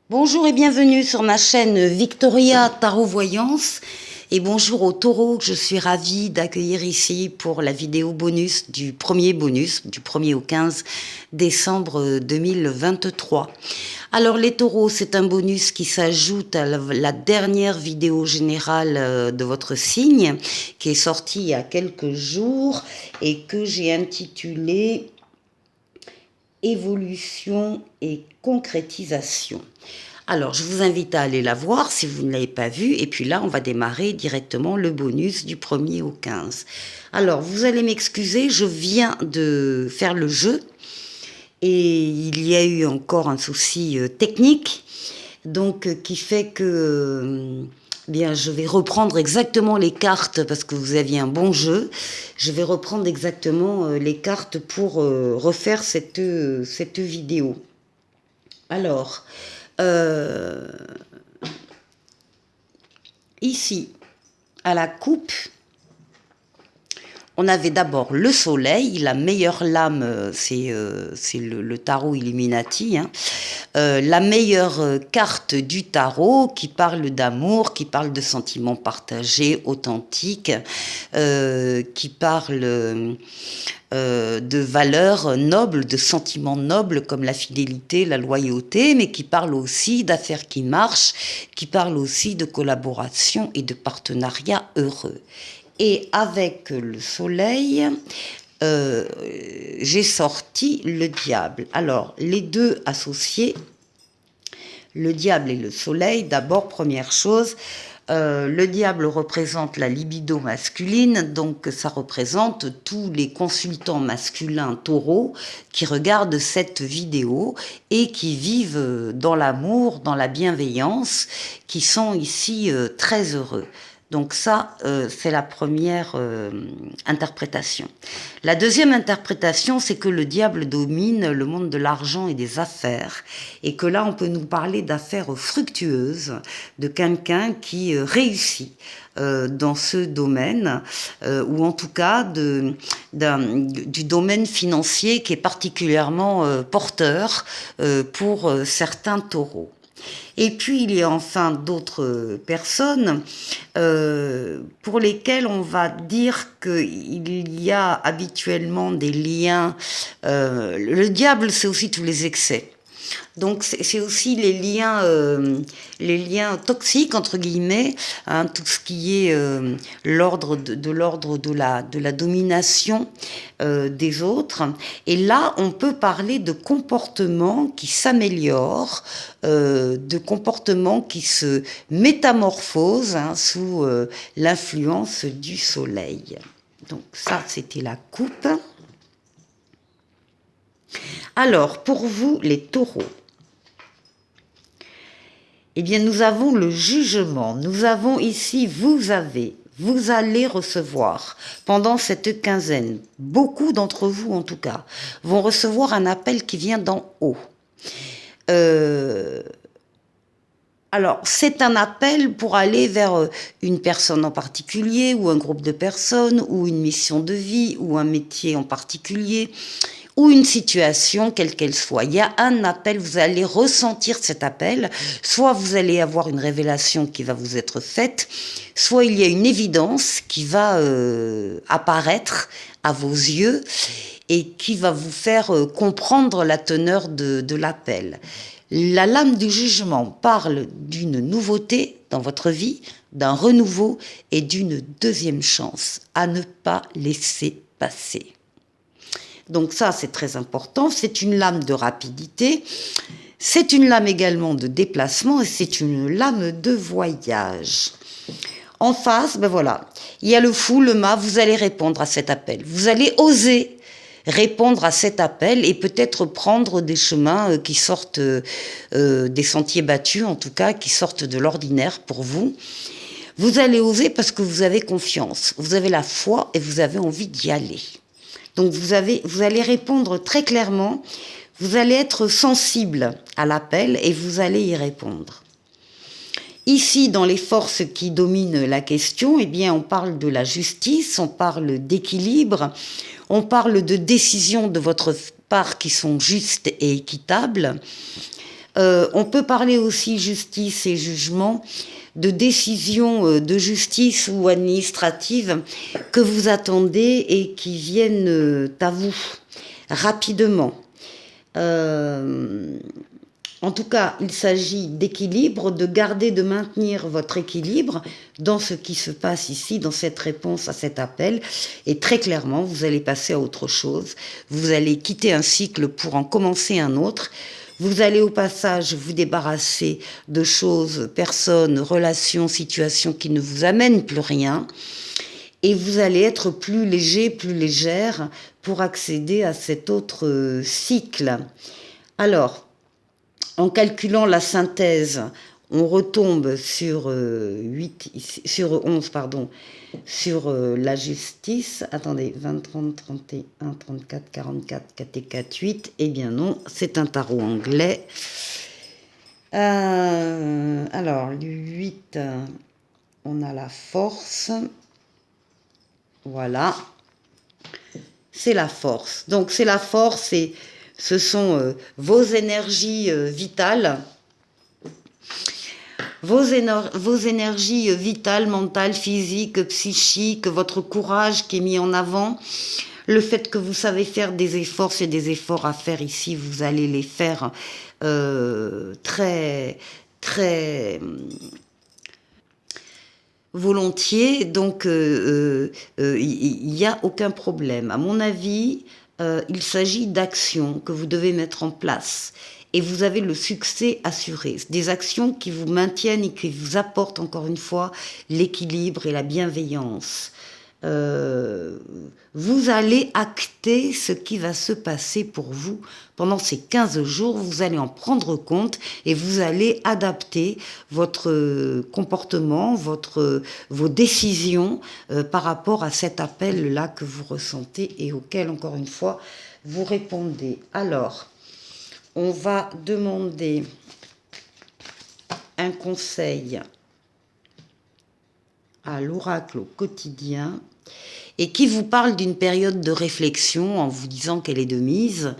Bonjour et bienvenue sur ma chaîne Victoria Tarot Voyance et bonjour aux taureaux que je suis ravie d'accueillir ici pour la vidéo bonus du 1er au 15 décembre 2023. Alors les taureaux, c'est un bonus qui s'ajoute à la dernière vidéo générale de votre signe qui est sortie il y a quelques jours et que j'ai intitulée Évolution et concrétisation. Alors, je vous invite à aller la voir si vous ne l'avez pas vue. Et puis là, on va démarrer directement le bonus du 1er au 15. Alors, vous allez m'excuser, je viens de faire le jeu. Et il y a eu encore un souci technique. Donc, qui fait que... bien, je vais reprendre exactement les cartes parce que vous aviez un bon jeu. Je vais reprendre exactement les cartes pour refaire cette vidéo. Alors, ici, à la coupe, on avait d'abord le soleil, la meilleure lame, c'est le tarot Illuminati, hein. La meilleure carte du tarot qui parle d'amour, qui parle de sentiments partagés, authentiques, qui parle de valeurs nobles, de sentiments nobles comme la fidélité, la loyauté, mais qui parle aussi d'affaires qui marchent, qui parle aussi de collaboration et de partenariat heureux. Et avec le soleil, j'ai sorti le diable. Alors, les deux associés, le diable et le soleil, d'abord, première chose, le diable représente la libido masculine, donc ça représente tous les consultants masculins taureaux qui regardent cette vidéo et qui vivent dans l'amour, dans la bienveillance, qui sont ici très heureux. Donc ça, c'est la première interprétation. La deuxième interprétation, c'est que le diable domine le monde de l'argent et des affaires, et que là, on peut nous parler d'affaires fructueuses, de quelqu'un qui réussit dans ce domaine, ou en tout cas du domaine financier qui est particulièrement porteur pour certains taureaux. Et puis, il y a enfin d'autres personnes pour lesquelles on va dire qu'il y a habituellement des liens. Le diable, c'est aussi tous les excès. Donc c'est aussi les liens toxiques entre guillemets, hein, tout ce qui est l'ordre de la domination des autres. Et là, on peut parler de comportements qui s'améliorent, de comportements qui se métamorphosent hein, sous l'influence du soleil. Donc ça, c'était la coupe. Alors, pour vous, les taureaux, eh bien, nous avons le jugement. Nous avons ici, vous allez recevoir pendant cette quinzaine, beaucoup d'entre vous en tout cas, vont recevoir un appel qui vient d'en haut. Alors, c'est un appel pour aller vers une personne en particulier, ou un groupe de personnes, ou une mission de vie, ou un métier en particulier, ou une situation, quelle qu'elle soit. Il y a un appel, vous allez ressentir cet appel, soit vous allez avoir une révélation qui va vous être faite, soit il y a une évidence qui va apparaître à vos yeux et qui va vous faire comprendre la teneur de l'appel. La lame du jugement parle d'une nouveauté dans votre vie, d'un renouveau et d'une deuxième chance à ne pas laisser passer. Donc ça, c'est très important. C'est une lame de rapidité. C'est une lame également de déplacement et c'est une lame de voyage. En face, ben voilà, il y a le fou, le mât, vous allez répondre à cet appel. Vous allez oser répondre à cet appel et peut-être prendre des chemins qui sortent des sentiers battus, en tout cas, qui sortent de l'ordinaire pour vous. Vous allez oser parce que vous avez confiance, vous avez la foi et vous avez envie d'y aller. Donc vous allez répondre très clairement, vous allez être sensible à l'appel et vous allez y répondre. Ici, dans les forces qui dominent la question, eh bien, on parle de la justice, on parle d'équilibre, on parle de décisions de votre part qui sont justes et équitables. On peut parler aussi justice et jugement, de décisions de justice ou administratives que vous attendez et qui viennent à vous rapidement. En tout cas, il s'agit d'équilibre, de garder, de maintenir votre équilibre dans ce qui se passe ici, dans cette réponse à cet appel. Et très clairement, vous allez passer à autre chose. Vous allez quitter un cycle pour en commencer un autre. Vous allez au passage vous débarrasser de choses, personnes, relations, situations qui ne vous amènent plus rien. Et vous allez être plus léger, plus légère pour accéder à cet autre cycle. Alors, en calculant la synthèse, on retombe sur 11, sur la justice. Attendez, 20, 30, 31, 34, 44, 4 et 4, 8. Eh bien non, c'est un tarot anglais. Alors, le 8, on a la force. Voilà. C'est la force. Donc, c'est la force et ce sont vos énergies vitales. Vos énergies vitales, mentales, physiques, psychiques, votre courage qui est mis en avant, le fait que vous savez faire des efforts, c'est des efforts à faire ici, vous allez les faire très, très volontiers, donc il n'y a aucun problème. À mon avis, il s'agit d'actions que vous devez mettre en place. Et vous avez le succès assuré. Des actions qui vous maintiennent et qui vous apportent, encore une fois, l'équilibre et la bienveillance. Vous allez acter ce qui va se passer pour vous pendant ces 15 jours. Vous allez en prendre compte et vous allez adapter votre comportement, vos décisions par rapport à cet appel-là que vous ressentez et auquel, encore une fois, vous répondez. Alors, on va demander un conseil à l'oracle au quotidien et qui vous parle d'une période de réflexion en vous disant qu'elle est de mise.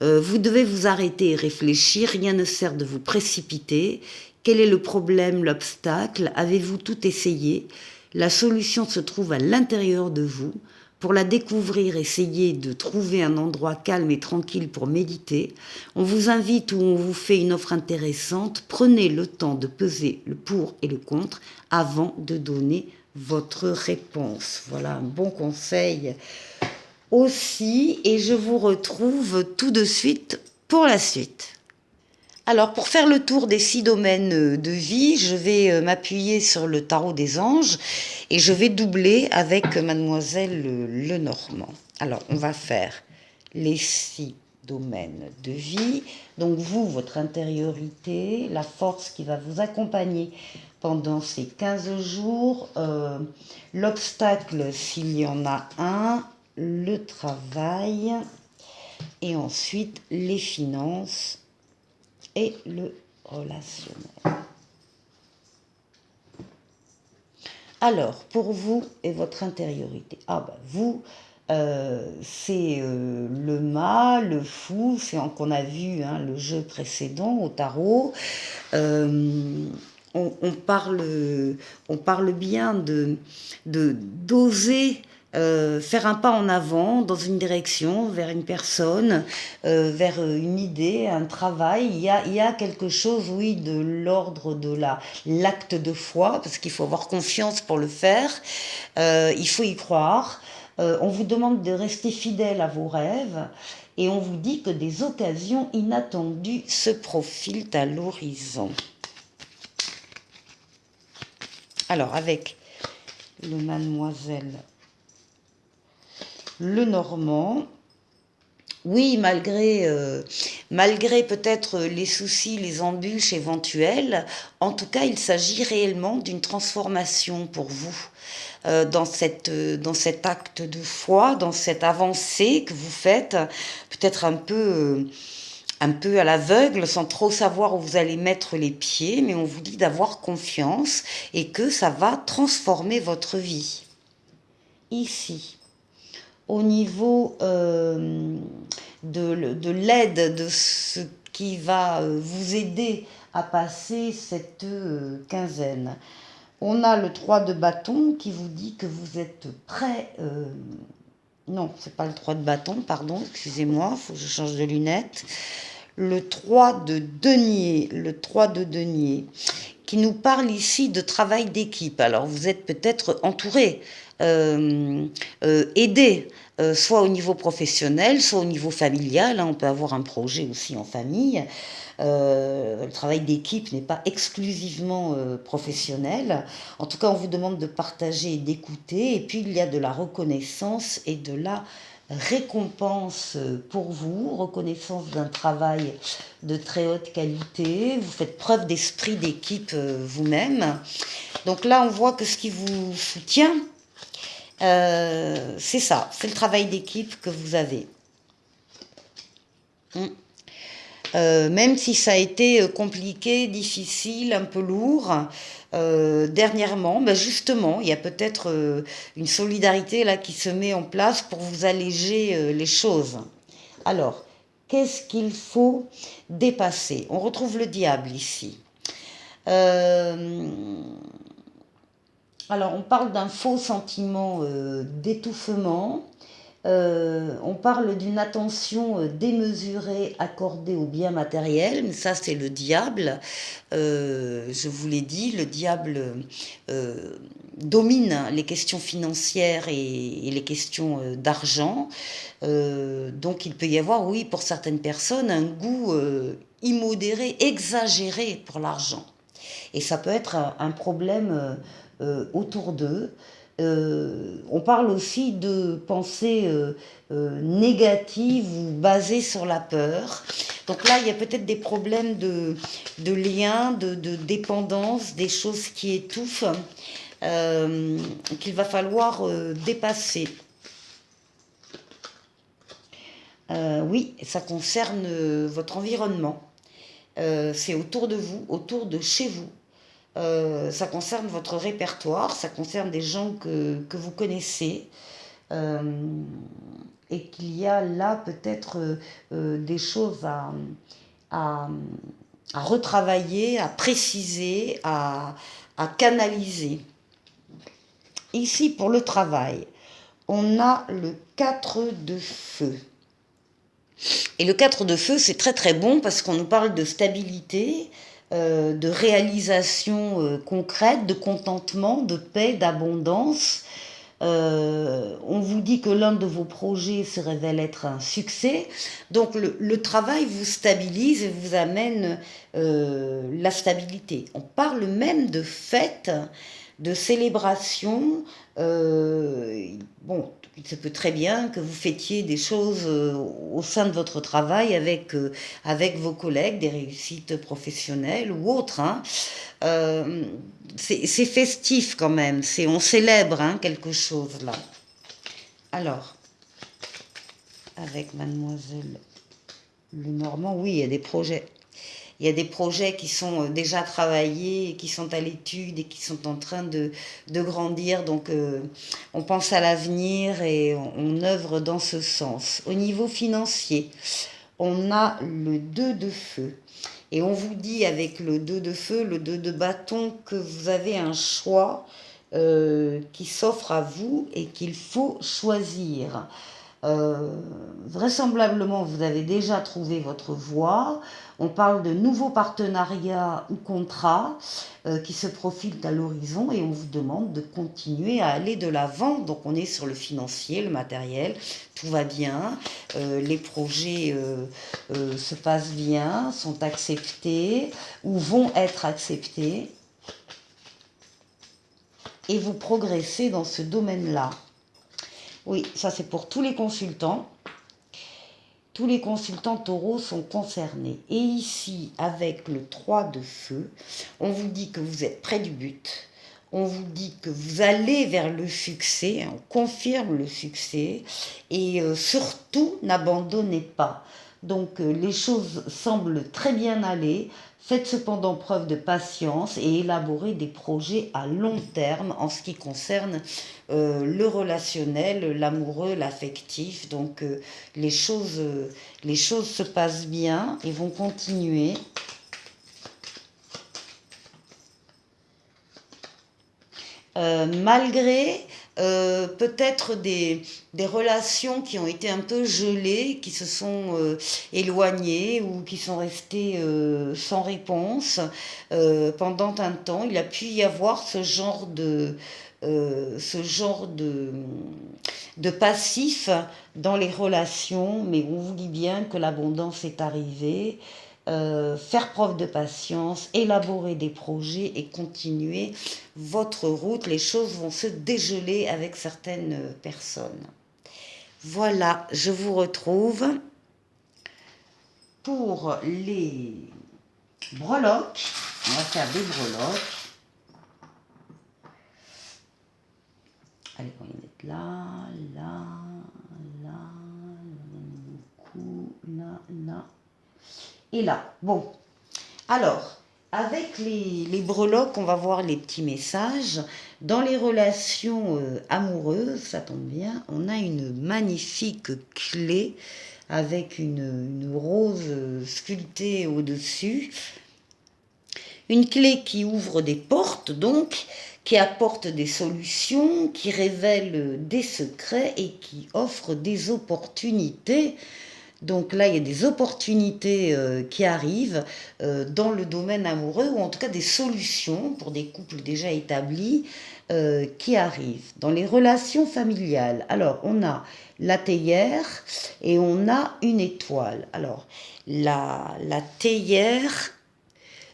Vous devez vous arrêter et réfléchir, rien ne sert de vous précipiter. Quel est le problème, l'obstacle? Avez-vous tout essayé? La solution se trouve à l'intérieur de vous. Pour la découvrir, essayez de trouver un endroit calme et tranquille pour méditer. On vous invite ou on vous fait une offre intéressante. Prenez le temps de peser le pour et le contre avant de donner votre réponse. Voilà un bon conseil aussi. Et je vous retrouve tout de suite pour la suite. Alors, pour faire le tour des 6 domaines de vie, je vais m'appuyer sur le tarot des anges et je vais doubler avec mademoiselle Lenormand. Alors, on va faire les 6 domaines de vie. Donc, vous, votre intériorité, la force qui va vous accompagner pendant ces 15 jours, l'obstacle s'il y en a un, le travail et ensuite les finances et le relationnel. Alors, pour vous et votre intériorité, vous, c'est le mât, le fou, c'est qu'on a vu le jeu précédent au tarot. On parle bien d'oser faire un pas en avant dans une direction, vers une personne, vers une idée, un travail. Il y a quelque chose, oui, de l'ordre de l'acte de foi, parce qu'il faut avoir confiance pour le faire. Il faut y croire. On vous demande de rester fidèle à vos rêves et on vous dit que des occasions inattendues se profilent à l'horizon. Alors, avec le mademoiselle Lenormand, oui, malgré peut-être les soucis, les embûches éventuelles, en tout cas, il s'agit réellement d'une transformation pour vous dans cet acte de foi, dans cette avancée que vous faites, peut-être un peu à l'aveugle, sans trop savoir où vous allez mettre les pieds, mais on vous dit d'avoir confiance et que ça va transformer votre vie. Ici, au niveau de l'aide, de ce qui va vous aider à passer cette quinzaine. On a le 3 de bâton qui vous dit que vous êtes prêt. Non, c'est pas le 3 de bâton, pardon, excusez-moi, il faut que je change de lunettes. Le 3 de denier, le 3 de denier, qui nous parle ici de travail d'équipe. Alors vous êtes peut-être entouré, aidé, soit au niveau professionnel, soit au niveau familial. Hein, on peut avoir un projet aussi en famille. Le travail d'équipe n'est pas exclusivement professionnel. En tout cas, on vous demande de partager et d'écouter. Et puis, il y a de la reconnaissance et de la récompense pour vous, reconnaissance d'un travail de très haute qualité. Vous faites preuve d'esprit d'équipe vous-même. Donc là, on voit que ce qui vous soutient, c'est ça, c'est le travail d'équipe que vous avez. Même si ça a été compliqué, difficile, un peu lourd, dernièrement, ben justement, il y a peut-être une solidarité là qui se met en place pour vous alléger les choses. Alors, qu'est-ce qu'il faut dépasser? On retrouve le diable ici. Alors, on parle d'un faux sentiment d'étouffement. On parle d'une attention démesurée accordée aux biens matériels, mais ça c'est le diable. Je vous l'ai dit, le diable domine les questions financières et les questions d'argent. Donc il peut y avoir, oui, pour certaines personnes, un goût immodéré, exagéré pour l'argent. Et ça peut être un problème autour d'eux. On parle aussi de pensées négatives ou basées sur la peur. Donc là, il y a peut-être des problèmes de lien, de dépendance, des choses qui étouffent, qu'il va falloir dépasser. Oui, ça concerne votre environnement. C'est autour de vous, autour de chez vous. Ça concerne votre répertoire, ça concerne des gens que vous connaissez, et qu'il y a là peut-être des choses à, à retravailler, à préciser, à canaliser. Ici, pour le travail, on a le 4 de feu. Et le 4 de feu, c'est très très bon parce qu'on nous parle de stabilité, de réalisation concrète, de contentement, de paix, d'abondance. On vous dit que l'un de vos projets se révèle être un succès. Donc le travail vous stabilise et vous amène la stabilité. On parle même de fête, de célébration. Bon, il se peut très bien que vous fêtiez des choses au sein de votre travail avec vos collègues, des réussites professionnelles ou autres. Hein. C'est festif quand même, on célèbre hein, quelque chose là. Alors, avec Mademoiselle Lenormand, oui, il y a des projets. Il y a des projets qui sont déjà travaillés, qui sont à l'étude et qui sont en train de grandir. Donc, on pense à l'avenir et on œuvre dans ce sens. Au niveau financier, on a le 2 de feu. Et on vous dit avec le 2 de feu, le 2 de bâton, que vous avez un choix qui s'offre à vous et qu'il faut choisir. Vraisemblablement, vous avez déjà trouvé votre voie. On parle de nouveaux partenariats ou contrats qui se profilent à l'horizon et on vous demande de continuer à aller de l'avant. Donc on est sur le financier, le matériel, tout va bien, les projets se passent bien, sont acceptés ou vont être acceptés et vous progressez dans ce domaine-là. Oui, ça c'est pour tous les consultants. Tous les consultants taureaux sont concernés. Et ici, avec le 3 de feu, on vous dit que vous êtes près du but. On vous dit que vous allez vers le succès. On confirme le succès. Et surtout, n'abandonnez pas. Donc les choses semblent très bien aller. Faites cependant preuve de patience et élaborez des projets à long terme en ce qui concerne le relationnel, l'amoureux, l'affectif. Donc les choses se passent bien et vont continuer. Malgré peut-être des relations qui ont été un peu gelées, qui se sont éloignées ou qui sont restées sans réponse pendant un temps, il a pu y avoir ce genre de passif dans les relations, mais on vous dit bien que l'abondance est arrivée. Faire preuve de patience, élaborer des projets et continuer votre route. Les choses vont se dégeler avec certaines personnes. Voilà, je vous retrouve pour les breloques. On va faire des breloques. Allez, on va les mettre là, là, là, là, et là. Bon, alors, avec les breloques, on va voir les petits messages. Dans les relations amoureuses, ça tombe bien, on a une magnifique clé avec une rose sculptée au-dessus. Une clé qui ouvre des portes, donc, qui apporte des solutions, qui révèle des secrets et qui offre des opportunités. Donc là, il y a des opportunités qui arrivent dans le domaine amoureux, ou en tout cas des solutions pour des couples déjà établis qui arrivent. Dans les relations familiales, alors on a la théière et on a une étoile. Alors, la théière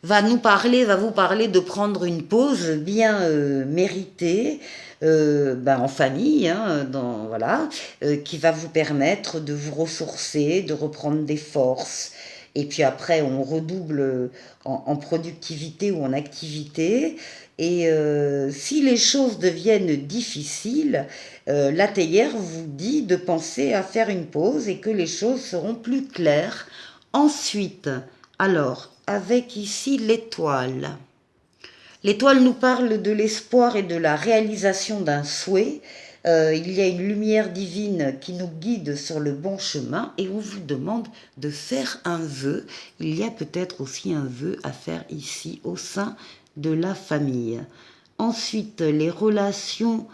va vous parler de prendre une pause bien méritée, en famille, hein, voilà, qui va vous permettre de vous ressourcer, de reprendre des forces. Et puis après, on redouble en productivité ou en activité. Et si les choses deviennent difficiles, la théière vous dit de penser à faire une pause et que les choses seront plus claires. Ensuite, alors, avec ici l'étoile. L'étoile nous parle de l'espoir et de la réalisation d'un souhait. Il y a une lumière divine qui nous guide sur le bon chemin et on vous demande de faire un vœu. Il y a peut-être aussi un vœu à faire ici au sein de la famille. Ensuite, les relations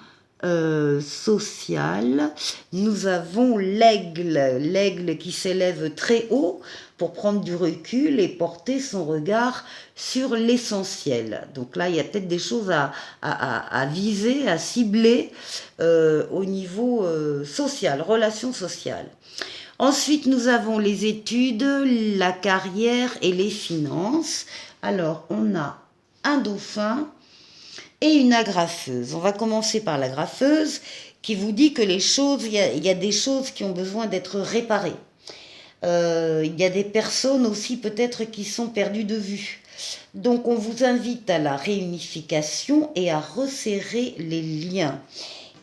sociales. Nous avons l'aigle qui s'élève très haut pour prendre du recul et porter son regard sur l'essentiel. Donc là, il y a peut-être des choses à viser, à cibler au niveau social, relations sociales. Ensuite, nous avons les études, la carrière et les finances. Alors, on a un dauphin et une agrafeuse. On va commencer par l'agrafeuse qui vous dit que il y a des choses qui ont besoin d'être réparées. Il y a des personnes aussi peut-être qui sont perdues de vue. Donc on vous invite à la réunification et à resserrer les liens.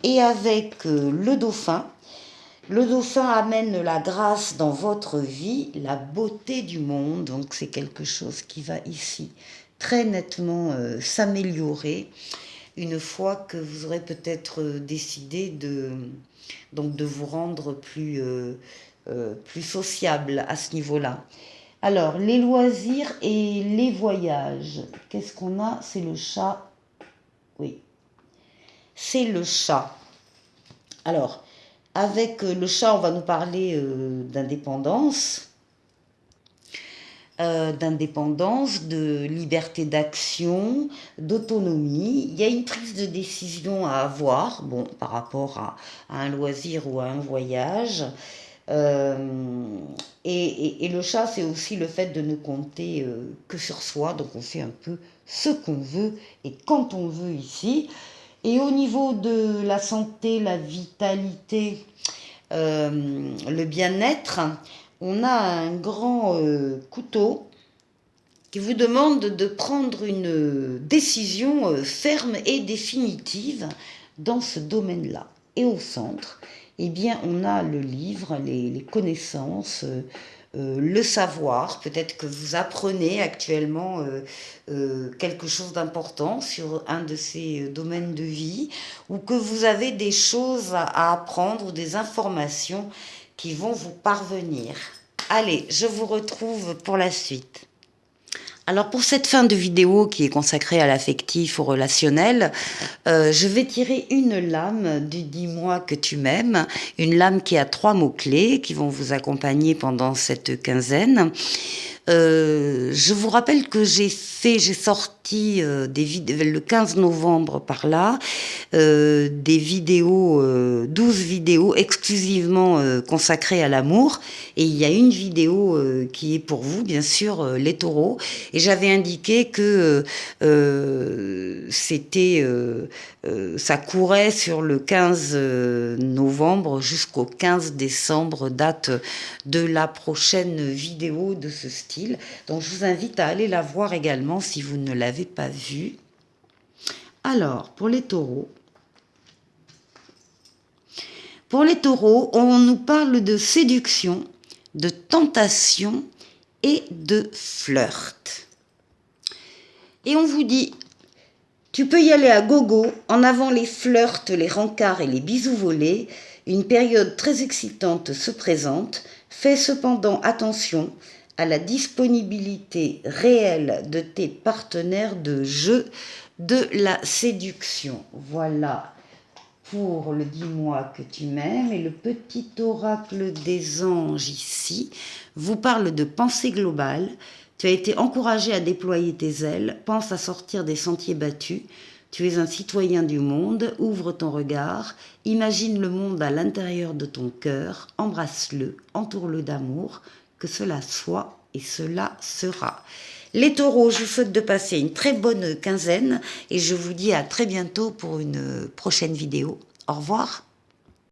Et avec le dauphin amène la grâce dans votre vie, la beauté du monde. Donc c'est quelque chose qui va ici très nettement s'améliorer une fois que vous aurez peut-être décidé de vous rendre plus sociable à ce niveau-là. Alors, les loisirs et les voyages. Qu'est-ce qu'on a? C'est le chat. Oui, c'est le chat. Alors, avec le chat, on va nous parler d'indépendance. De liberté d'action, d'autonomie. Il y a une prise de décision à avoir, bon, par rapport à un loisir ou à un voyage. Et le chat, c'est aussi le fait de ne compter que sur soi. Donc on fait un peu ce qu'on veut et quand on veut ici. Et au niveau de la santé, la vitalité, le bien-être, on a un grand couteau qui vous demande de prendre une décision ferme et définitive dans ce domaine-là. Et au centre, eh bien, on a le livre, les connaissances, le savoir. Peut-être que vous apprenez actuellement quelque chose d'important sur un de ces domaines de vie, ou que vous avez des choses à apprendre ou des informations qui vont vous parvenir. Allez, je vous retrouve pour la suite. Alors pour cette fin de vidéo qui est consacrée à l'affectif, au relationnel, je vais tirer une lame du Dis-moi que tu m'aimes, une lame qui a 3 mots-clés qui vont vous accompagner pendant cette quinzaine. Je vous rappelle que j'ai sorti le 15 novembre par là, des vidéos, 12 vidéos exclusivement consacrées à l'amour. Et il y a une vidéo qui est pour vous, bien sûr, les taureaux. Et j'avais indiqué que ça courait sur le 15 novembre jusqu'au 15 décembre, date de la prochaine vidéo de ce style. Donc je vous invite à aller la voir également si vous ne l'avez pas vue. Alors, pour les taureaux, on nous parle de séduction, de tentation et de flirt. Et on vous dit, tu peux y aller à gogo, en avant les flirts, les rencarts et les bisous volés. Une période très excitante se présente. Fais cependant attention à la disponibilité réelle de tes partenaires de jeu de la séduction. Voilà pour le Dis-moi que tu m'aimes. Et le petit oracle des anges ici vous parle de pensée globale. Tu as été encouragé à déployer tes ailes. Pense à sortir des sentiers battus. Tu es un citoyen du monde. Ouvre ton regard. Imagine le monde à l'intérieur de ton cœur. Embrasse-le. Entoure-le d'amour. Que cela soit et cela sera. Les taureaux, je vous souhaite de passer une très bonne quinzaine et je vous dis à très bientôt pour une prochaine vidéo. Au revoir.